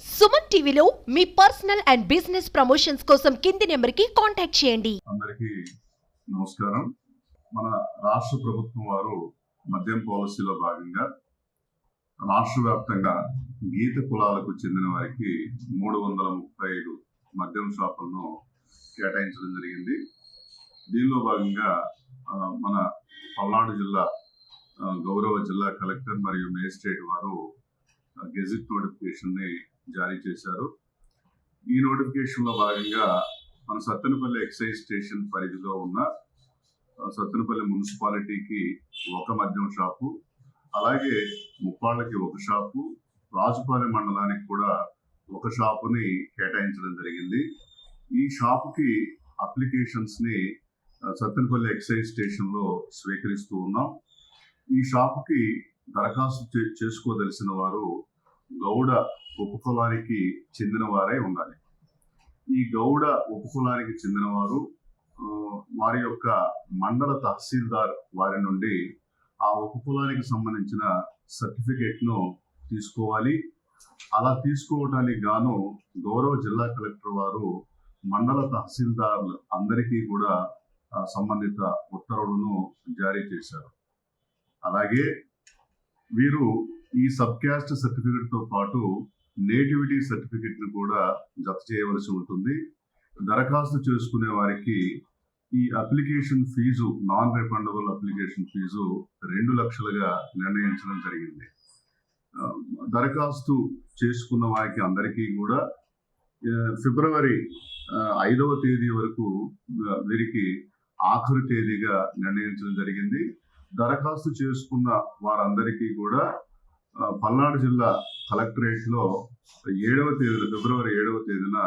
సుమన్ టీవీలో మీ personal and business promotions కోసం కింది నెంబర్కి కాంటాక్ట్ చేయండి. అందరికీ నమస్కారం. మన రాష్ట్ర ప్రభుత్వం వారు మద్యం పాలసీలో భాగంగా రాష్ట్ర వ్యాప్తంగా గీత కులాలకు చెందిన వారికి 335 మద్యం షాపులను కేటాయించడం జరిగింది. దీనిలో భాగంగా మన పల్నాడు జిల్లా గౌరవ జిల్లా కలెక్టర్ మరియు మేజిస్ట్రేట్ వారు గెజిట్ నోటిఫికేషన్ ని జారీ చేశారు. ఈ నోటిఫికేషన్ లో భాగంగా మన సత్తెనపల్లి ఎక్సైజ్ స్టేషన్ పరిధిలో ఉన్న సత్తెనపల్లి మున్సిపాలిటీకి ఒక మద్యం షాపు, అలాగే ముప్పాళ్ళకి ఒక షాపు, రాజుపాలెం మండలానికి కూడా ఒక షాపుని కేటాయించడం జరిగింది. ఈ షాపుకి అప్లికేషన్స్ ని సత్తెనపల్లి ఎక్సైజ్ స్టేషన్ లో స్వీకరిస్తూ ఉన్నాం. ఈ షాపుకి దరఖాస్తు చేసుకోదలిసిన వారు గౌడ ఉపకులానికి చెందిన వారై ఉండాలి. ఈ గౌడ ఉపకులానికి చెందిన వారు వారి యొక్క మండల తహసీల్దార్ వారి నుండి ఆ ఉపకులానికి సంబంధించిన సర్టిఫికేట్ ను తీసుకోవాలి. అలా తీసుకోవడానికి గాను గౌరవ జిల్లా కలెక్టర్ వారు మండల తహసీల్దార్లు అందరికీ కూడా సంబంధిత ఉత్తర్వులను జారీ చేశారు. అలాగే వీరు ఈ సబ్ క్యాస్ట్ సర్టిఫికెట్ తో పాటు నేటివిటీ సర్టిఫికెట్ ను కూడా జత చేయవలసి ఉంటుంది. దరఖాస్తు చేసుకునే వారికి ఈ application fee, non refundable application fee 2 లక్షలుగా నిర్ణయించడం జరిగింది. దరఖాస్తు చేసుకున్న వారికి అందరికీ కూడా ఫిబ్రవరి 5వ తేదీ వరకు వీరికి ఆఖరు తేదీగా నిర్ణయించడం జరిగింది. దరఖాస్తు చేసుకున్న వారందరికీ కూడా పల్నాడు జిల్లా కలెక్టరేట్ లో 7వ తేదీన ఫిబ్రవరి 7వ తేదీన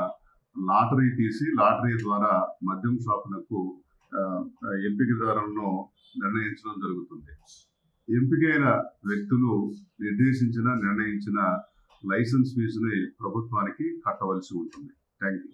లాటరీ తీసి లాటరీ ద్వారా మద్యం షాపులకు ఎంపికదారులను నిర్ణయించడం జరుగుతుంది. ఎంపికైన వ్యక్తులు నిర్ణయించిన లైసెన్స్ ఫీజుని ప్రభుత్వానికి కట్టవలసి ఉంటుంది. Thank you.